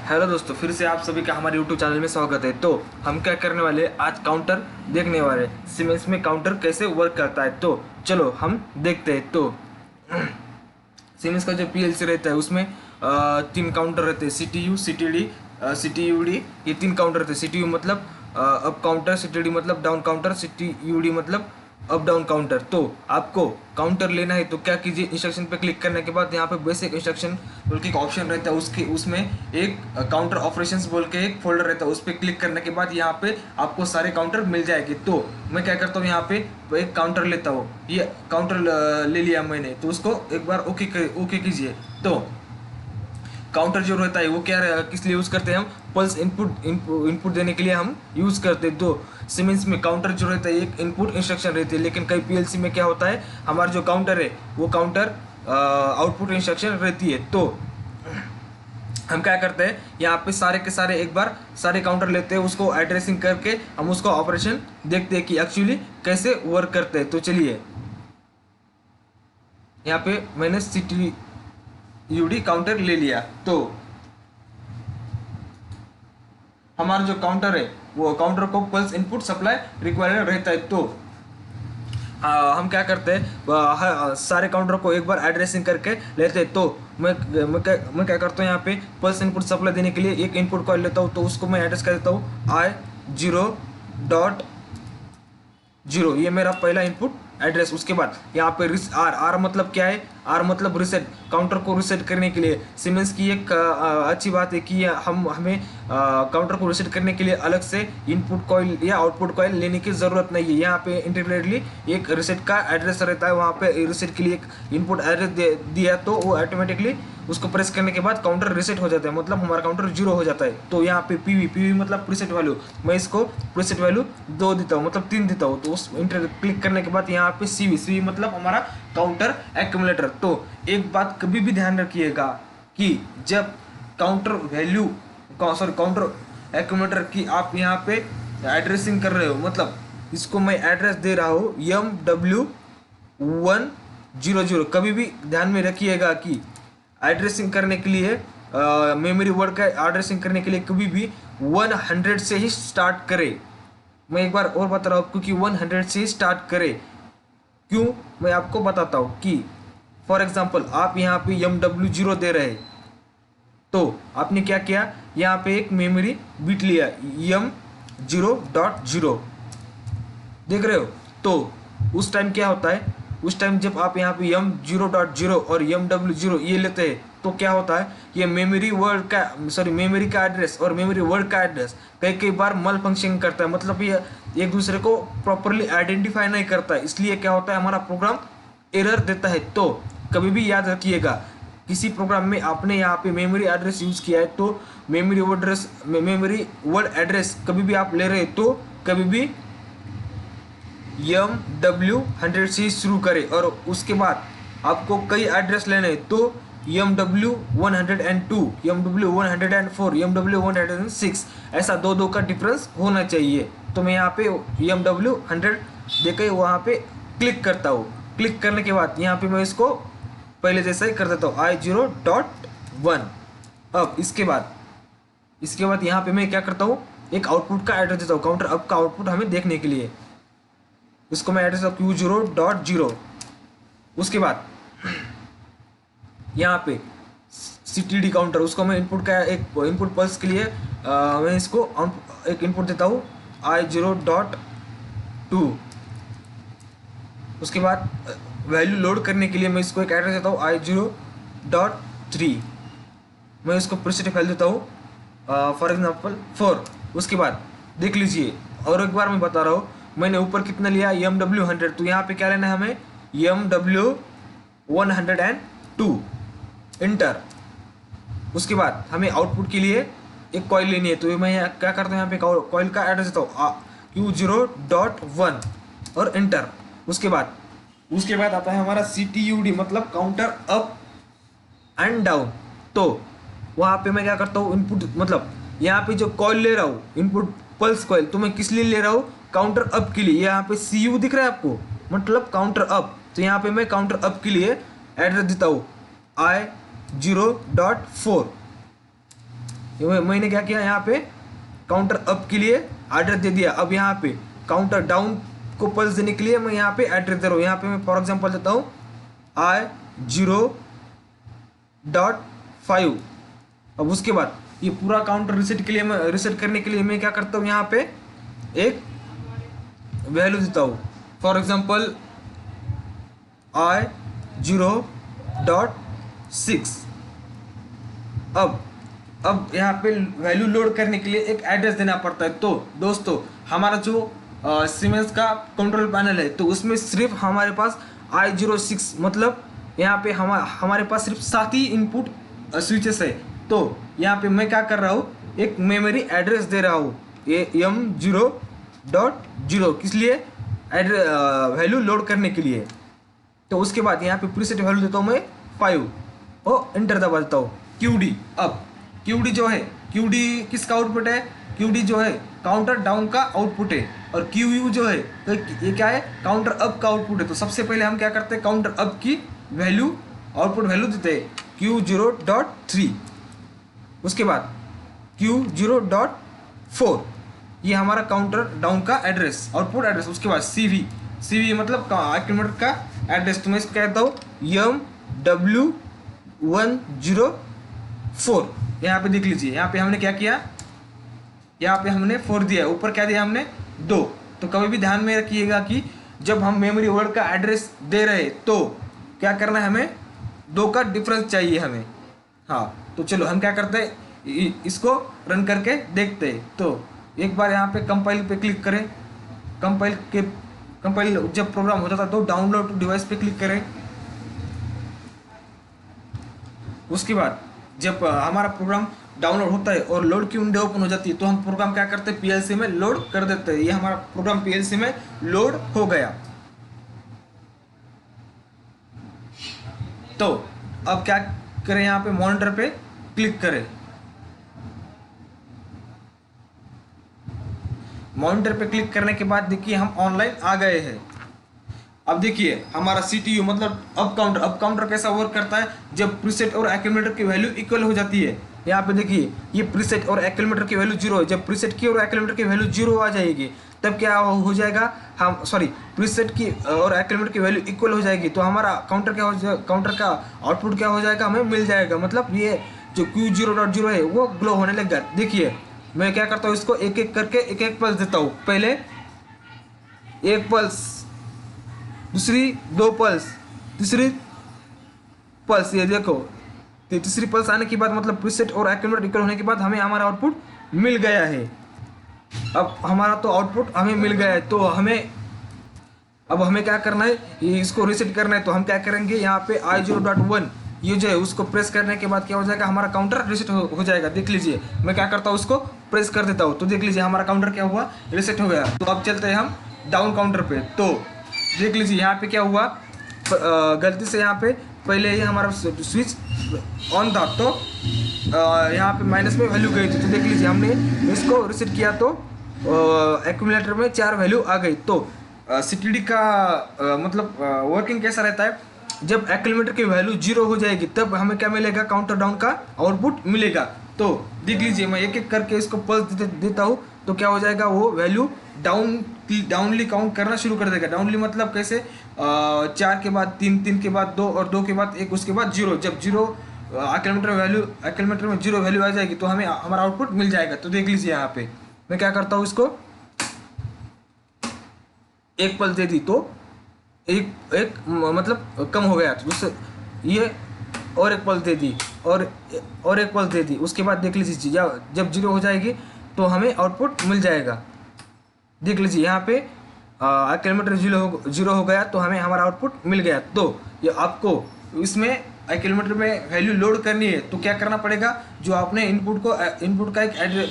Hello दोस्तों, फिर से आप सभी का हमारे यूट्यूब चैनल में स्वागत है। तो हम क्या करने वाले हैं, आज काउंटर देखने वाले हैं। सीमेंस में काउंटर कैसे वर्क करता है, तो चलो हम देखते हैं। तो सीमेंस का जो पीएलसी रहता है उसमें तीन काउंटर रहते हैं, सीटीयू, सीटीडी, सीटीयूडी। ये तीन काउंटर रहते हैं। सीटीयू मतलब अप काउंटर, सीटीडी मतलब डाउन काउंटर, सीटीयूडी मतलब अप डाउन काउंटर। तो आपको काउंटर लेना है तो क्या कीजिए, इंस्ट्रक्शन पे क्लिक करने के बाद यहाँ पे बेसिक इंस्ट्रक्शन बोल के एक ऑप्शन रहता है, उसमें एक काउंटर ऑपरेशंस बोल के एक फोल्डर रहता है। उस पर क्लिक करने के बाद यहाँ पे आपको सारे काउंटर मिल जाएंगे। तो मैं क्या करता हूँ, यहाँ पे एक काउंटर लेता हूँ। ये काउंटर ले लिया मैंने, तो उसको एक बार ओके कीजिए। तो काउंटर जो रहता है वो क्या किस लिए यूज़ करते हैं, हम पल्स इनपुट देने के लिए हम यूज़ करते हैं। तो सीमेंस में काउंटर जो रहता है एक इनपुट इंस्ट्रक्शन रहती है, लेकिन कई पीएलसी में क्या होता है, हमारा जो काउंटर है वो काउंटर आउटपुट इंस्ट्रक्शन रहती है। तो हम क्या करते हैं, यहाँ पे सारे के सारे एक बार सारे काउंटर लेते हैं, उसको एड्रेसिंग करके हम उसको ऑपरेशन देखते हैं कि एक्चुअली कैसे वर्क करते हैं। तो चलिए, यहाँ पे मैंने सीटीयूडी काउंटर ले लिया। तो हमारा जो काउंटर है वो काउंटर को पल्स इनपुट सप्लाई रिक्वायर्ड रहता है। तो हम क्या करते हैं, सारे काउंटर को एक बार एड्रेसिंग करके लेते हैं। तो मैं क्या करता हूँ, यहाँ पे पल्स इनपुट सप्लाई देने के लिए एक इनपुट कॉइल लेता हूँ। तो उसको मैं एड्रेस कर देता हूँ I0.0, ये मेरा पहला इनपुट एड्रेस। उसके बाद यहाँ पे आर मतलब क्या है, आर मतलब रिसेट, काउंटर को रिसेट करने के लिए। सीमेंस की एक अच्छी बात है कि हमें काउंटर को रिसेट करने के लिए अलग से इनपुट कॉइल या आउटपुट कॉइल लेने की ज़रूरत नहीं है। यहाँ पे इंटीग्रेटली एक रिसेट का एड्रेस रहता है, वहाँ पे रिसेट के लिए एक इनपुट एड्रेस दिया तो वो ऑटोमेटिकली उसको प्रेस करने के बाद काउंटर रिसेट हो जाता है, मतलब हमारा काउंटर 0 हो जाता है। तो यहाँ पे पीवी मतलब प्रीसेट वैल्यू, मैं इसको प्रीसेट वैल्यू 2 देता हूँ, मतलब 3 देता हूँ। तो उस क्लिक करने के बाद यहाँ पे सीवी मतलब हमारा काउंटर एक्यूमुलेटर। तो एक बात कभी भी ध्यान रखिएगा कि जब काउंटर वैल्यू काउंटर एक्यूमुलेटर की आप यहाँ पे एड्रेसिंग कर रहे हो, मतलब इसको मैं एड्रेस दे रहा हूँ MW100। कभी भी ध्यान में रखिएगा कि एड्रेसिंग करने के लिए मेमोरी वर्ड का एड्रेसिंग करने के लिए कभी भी 100 से ही स्टार्ट करें। मैं एक बार और बता रहा हूँ, क्योंकि 100 से ही स्टार्ट करें। क्यों, मैं आपको बताता हूँ कि फॉर एग्जांपल आप यहाँ पे MW0 दे रहे हैं, तो आपने क्या किया, यहाँ पे एक मेमोरी बिट लिया M0.0, देख रहे हो। तो उस टाइम क्या होता है, उस टाइम जब आप यहाँ पे M0.0 और MW0 ये लेते हैं तो क्या होता है, ये मेमोरी का एड्रेस और मेमोरी वर्ड का एड्रेस कई बार मल फंक्शन करता है, मतलब ये एक दूसरे को प्रॉपरली आइडेंटिफाई नहीं करता है। इसलिए क्या होता है, हमारा प्रोग्राम एरर देता है। तो कभी भी याद रखिएगा, किसी प्रोग्राम में आपने यहाँ पे मेमोरी एड्रेस यूज़ किया है तो मेमोरी वर्ड एड्रेस कभी भी आप ले रहे हैं तो कभी भी MW100 से शुरू करें, और उसके बाद आपको कई एड्रेस लेने हैं तो MW102, MW104, MW106, ऐसा दो का डिफरेंस होना चाहिए। तो मैं यहाँ पे MW100 देकर वहाँ पे क्लिक करता हूँ। क्लिक करने के बाद यहाँ पे मैं इसको पहले जैसा ही कर देता हूँ I0.1। अब इसके बाद यहाँ पे मैं क्या करता हूँ, एक आउटपुट का एड्रेस देता हूँ, काउंटर अप का आउटपुट हमें देखने के लिए। उसको मैं एड्रेस Q0.0। उसके बाद यहाँ पे CTD काउंटर, उसको मैं इनपुट पल्स के लिए मैं इसको एक इनपुट देता हूँ I0.2। उसके बाद वैल्यू लोड करने के लिए मैं इसको एक एड्रेस देता हूँ I0.3। मैं इसको प्रीसेट वैल्यू देता हूँ फॉर एग्जांपल 4। उसके बाद देख लीजिए, और एक बार मैं बता रहा हूँ, मैंने ऊपर कितना लिया MW100, तो यहाँ पे क्या लेना है हमें MW102 इंटर। उसके बाद हमें आउटपुट के लिए एक कॉइल लेनी है, तो मैं यहाँ क्या करता हूँ, यहाँ पे कॉइल का एड्रेस देता हूँ Q0.1 और इंटर। उसके बाद आता है हमारा CTUD मतलब काउंटर अप एंड डाउन। तो वहाँ पे मैं क्या करता हूँ, इनपुट मतलब यहाँ पे जो कॉइल ले रहा हूँ इनपुट पल्स कॉइल, तो मैं किस लिए ले रहा हूँ, काउंटर अप के लिए। यहाँ पे CU दिख रहा है आपको, मतलब काउंटर अप। तो यहाँ पे मैं काउंटर अप के लिए एड्रेस देता हूँ I0.4। मैंने क्या किया, यहाँ पे काउंटर अप के लिए एड्रेस दे दिया। अब यहाँ पे काउंटर डाउन को पल्स देने के लिए मैं यहाँ पे एड्रेस दे रहा हूँ। यहाँ पे मैं फॉर एग्जांपल देता हूँ I0.5। अब उसके बाद ये पूरा काउंटर रिसेट के लिए मैं रिसेट करने के लिए मैं क्या करता हूँ, यहाँ पे एक वैल्यू देता हूँ। For example I0.6। अब यहाँ पे वैल्यू लोड करने के लिए एक एड्रेस देना पड़ता है। तो दोस्तों हमारा जो सीमेंस का कंट्रोल पैनल है, तो उसमें सिर्फ हमारे पास I06 मतलब यहाँ पे हमारे पास सिर्फ 7 ही इनपुट स्विचेस है। तो यहाँ पे मैं क्या कर रहा हूँ, एक मेमोरी एड्रेस दे रहा हूँ M0.0, किस लिए, वैल्यू लोड करने के लिए। तो उसके बाद यहाँ पे प्रीसेट वैल्यू देता हूँ मैं 5 और एंटर दबा देता हूँ। QD, अब QD जो है, QD किसका आउटपुट है, QD जो है काउंटर डाउन का आउटपुट है। और QU जो है, तो ये क्या है, काउंटर अप का आउटपुट है। तो सबसे पहले हम क्या करते हैं, काउंटर अप की वैल्यू आउटपुट वैल्यू देते हैं Q0.3। उसके बाद Q0.4, ये हमारा काउंटर डाउन का एड्रेस, आउटपुट एड्रेस। उसके बाद CV मतलब एक्यूमुलेटर का एड्रेस। तो मैं इसको कहता हूँ M104। यहाँ पे देख लीजिए, यहाँ पे हमने क्या किया, यहाँ पे हमने 4 दिया है, ऊपर क्या दिया हमने 2। तो कभी भी ध्यान में रखिएगा कि जब हम मेमोरी वर्ड का एड्रेस दे रहे तो क्या करना है, हमें 2 का डिफरेंस चाहिए हमें। हाँ, तो चलो हम क्या करते हैं, इसको रन करके देखते हैं। तो एक बार यहाँ पे कंपाइल पे क्लिक करें। कंपाइल जब प्रोग्राम हो जाता है तो डाउनलोड टू डिवाइस पे क्लिक करें। उसके बाद जब हमारा प्रोग्राम डाउनलोड होता है और लोड की विंडो ओपन हो जाती है, तो हम प्रोग्राम क्या करते हैं, PLC में लोड कर देते हैं। ये हमारा प्रोग्राम PLC में लोड हो गया। तो अब क्या करें, यहाँ पे मॉनिटर पे क्लिक करें। मॉनिटर पे क्लिक करने के बाद देखिए हम ऑनलाइन आ गए हैं। अब देखिए हमारा CPU मतलब अप काउंटर कैसा वर्क करता है, जब प्रीसेट और एक्यूमुलेटर की वैल्यू इक्वल हो जाती है। यहाँ पे देखिए ये प्रीसेट और एक्यूमुलेटर की वैल्यू 0 है। जब प्रीसेट की और एक्यूमुलेटर की वैल्यू 0 आ जाएगी तब क्या हो जाएगा, हम प्रीसेट की और एक्यूमुलेटर की वैल्यू इक्वल हो जाएगी, तो हमारा काउंटर का आउटपुट क्या हो जाएगा, हमें मिल जाएगा। मतलब ये जो Q0.0 है वो ग्लो होने लगेगा। देखिए मैं क्या करता हूँ, इसको एक एक करके एक पल्स देता हूँ। पहले 1 पल्स, दूसरी 2 पल्स, तीसरी पल्स, ये देखो तीसरी पल्स आने के बाद मतलब प्रीसेट और एक्यूमुलेटर इक्वल होने के बाद हमें हमारा आउटपुट मिल गया है। अब हमारा तो आउटपुट हमें मिल गया है, तो अब हमें क्या करना है, इसको रीसेट करना है। तो हम क्या करेंगे, यहाँ पे I0.1 ये जो है उसको प्रेस करने के बाद क्या हो जाएगा, हमारा काउंटर रीसेट हो जाएगा। देख लीजिए मैं क्या करता हूँ, उसको प्रेस कर देता हूँ, तो देख लीजिए हमारा काउंटर क्या हुआ, रीसेट हो गया। तो अब चलते हैं हम डाउन काउंटर पे। तो देख लीजिए यहाँ पे क्या हुआ, गलती से यहाँ पे पहले ही हमारा स्विच ऑन था, तो यहाँ पे माइनस में वैल्यू गई थी। तो देख लीजिए हमने इसको रीसेट किया तो एक्यूमुलेटर में 4 वैल्यू आ गई। तो CTD का मतलब वर्किंग कैसा रहता है, जब एक्यूमुलेटर की वैल्यू 0 हो जाएगी तब हमें क्या मिलेगा, काउंटर डाउन का आउटपुट मिलेगा। तो देख लीजिए मैं एक एक करके इसको पल्स देता हूँ, तो क्या हो जाएगा, वो वैल्यू डाउनली काउंट करना शुरू कर देगा। डाउनली मतलब कैसे, 4 के बाद 3, 3 के बाद 2 और 2 के बाद 1, उसके बाद 0। जब 0 एक्यूमुलेटर में 0 वैल्यू आ जाएगी तो हमें हमारा आउटपुट मिल जाएगा। तो देख लीजिए यहाँ पे मैं क्या करता हूँ, इसको 1 पल्स दे दी तो एक मतलब कम हो गया, तो उससे ये और 1 पल्स दे दी और 1 पल्स दे दी। उसके बाद देख लीजिए जब 0 हो जाएगी तो हमें आउटपुट मिल जाएगा। देख लीजिए यहाँ पे एक्यूमुलेटर 0 हो गया तो हमें हमारा आउटपुट मिल गया। तो ये आपको इसमें एक्यूमुलेटर में वैल्यू लोड करनी है तो क्या करना पड़ेगा, जो आपने इनपुट का एक एड्रेस,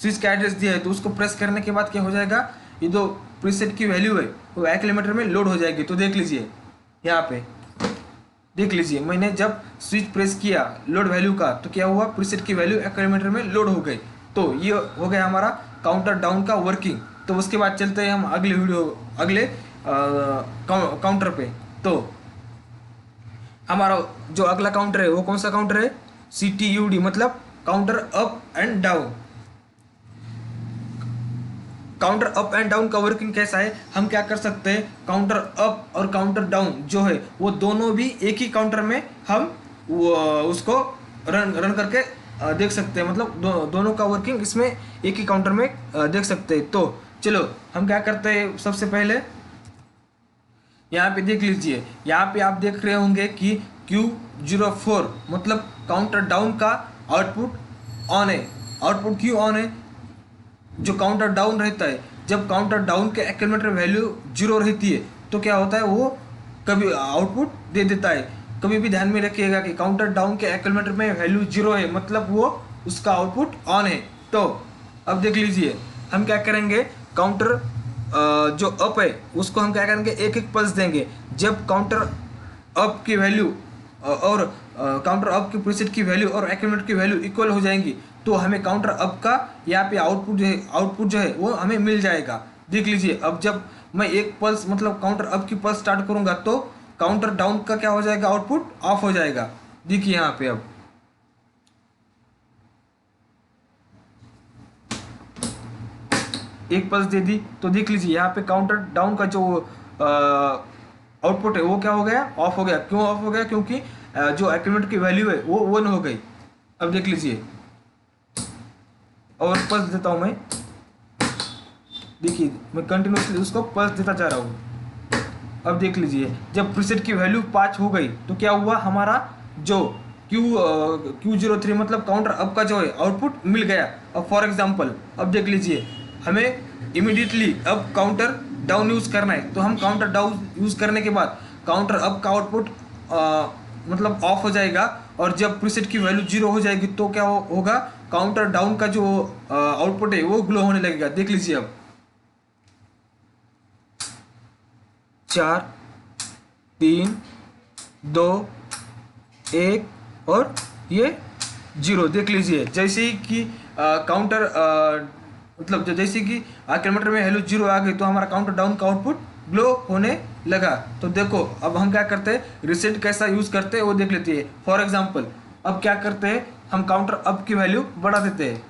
स्विच का एड्रेस दिया है, तो उसको प्रेस करने के बाद क्या हो जाएगा, ये जो प्रीसेट की वैल्यू है वो एक्यूमुलेटर में लोड हो जाएगी। तो देख लीजिए यहाँ पे, देख लीजिए मैंने जब स्विच प्रेस किया लोड वैल्यू का, तो क्या हुआ, प्रीसेट की वैल्यू एक्यूमुलेटर में लोड हो गई। तो ये हो गया हमारा काउंटर डाउन का वर्किंग। तो उसके बाद चलते हैं हम अगले काउंटर पे। तो हमारा जो अगला काउंटर है वो कौन सा काउंटर है, CTUD मतलब counter up and down. Counter up and down का वर्किंग कैसा है, हम क्या कर सकते हैं, काउंटर अप और काउंटर डाउन जो है वो दोनों भी एक ही काउंटर में हम उसको रन करके देख सकते हैं, मतलब दोनों का वर्किंग इसमें एक ही काउंटर में देख सकते हैं। तो चलो हम क्या करते हैं, सबसे पहले यहाँ पे देख लीजिए, यहाँ पे आप देख रहे होंगे कि Q04 मतलब काउंटर डाउन का आउटपुट ऑन है। आउटपुट क्यों ऑन है, जो काउंटर डाउन रहता है, जब काउंटर डाउन के एक्यूमुलेटर वैल्यू 0 रहती है तो क्या होता है, वो कभी आउटपुट दे देता है। कभी भी ध्यान में रखिएगा कि काउंटर डाउन के एक्यूमुलेटर में वैल्यू 0 है मतलब वो उसका आउटपुट ऑन है। तो अब देख लीजिए हम क्या करेंगे, काउंटर जो अप है उसको हम क्या करेंगे, एक एक पल्स देंगे। जब काउंटर अप की वैल्यू और काउंटर अप की प्रीसेट की वैल्यू और एक्यूमुलेटर की वैल्यू इक्वल हो जाएंगी तो हमें काउंटर अप का यहाँ पे आउटपुट जो है वो हमें मिल जाएगा। देख लीजिए, अब जब मैं एक पल्स मतलब काउंटर अप की पल्स स्टार्ट करूंगा तो काउंटर डाउन का क्या हो जाएगा, आउटपुट ऑफ हो जाएगा। देखिए यहाँ पे अब एक पल्स दे दी तो देख लीजिए यहाँ पे काउंटर डाउन का जो आउटपुट है वो क्या हो गया, ऑफ हो गया। क्यों ऑफ हो गया, क्योंकि जो एक्यूमुलेटर की वैल्यू है वो 1 हो गई। अब देख लीजिए और पल्स देता हूँ मैं, देखिए मैं कंटिन्यूसली उसको पल्स देता जा रहा हूँ। अब देख लीजिए जब प्रीसेट की वैल्यू 5 हो गई तो क्या हुआ, हमारा जो Q03 मतलब काउंटर अप का जो है आउटपुट मिल गया। अब फॉर एग्जांपल अब देख लीजिए हमें इमीडिएटली अब काउंटर डाउन यूज़ करना है तो हम काउंटर डाउन यूज़ करने के बाद काउंटर अप का आउटपुट मतलब ऑफ हो जाएगा और जब प्रीसेट की वैल्यू 0 हो जाएगी तो क्या होगा, काउंटर डाउन का जो आउटपुट है वो ग्लो होने लगेगा। देख लीजिए अब 4 3 2 1 और ये 0। देख लीजिए जैसे ही कि काउंटर मतलब जैसे कि एक्यूमुलेटर में वैल्यू 0 आ गई तो हमारा काउंटर डाउन का आउटपुट ग्लो होने लगा। तो देखो अब हम क्या करते हैं, रिसेट कैसा यूज़ करते हैं वो देख लेते हैं। फॉर एग्जांपल अब क्या करते हैं, हम काउंटर अप की वैल्यू बढ़ा देते हैं।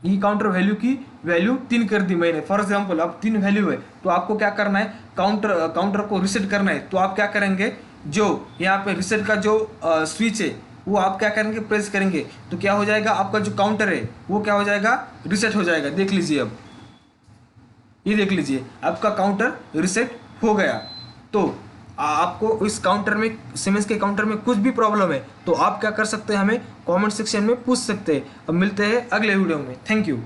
ये काउंटर वैल्यू की वैल्यू 3 कर दी मैंने। फॉर एग्जांपल अब 3 वैल्यू है तो आपको क्या करना है, काउंटर को रिसेट करना है। तो आप क्या करेंगे, जो यहाँ पे रिसेट का जो स्विच है वो आप क्या करेंगे, प्रेस करेंगे तो क्या हो जाएगा, आपका जो काउंटर है वो क्या हो जाएगा, रिसेट हो जाएगा। देख लीजिए अब ये देख लीजिए आपका काउंटर रिसेट हो गया। तो आपको इस काउंटर में, सीमेंस के काउंटर में कुछ भी प्रॉब्लम है तो आप क्या कर सकते हैं, हमें कमेंट सेक्शन में पूछ सकते हैं। अब मिलते हैं अगले वीडियो में। Thank you.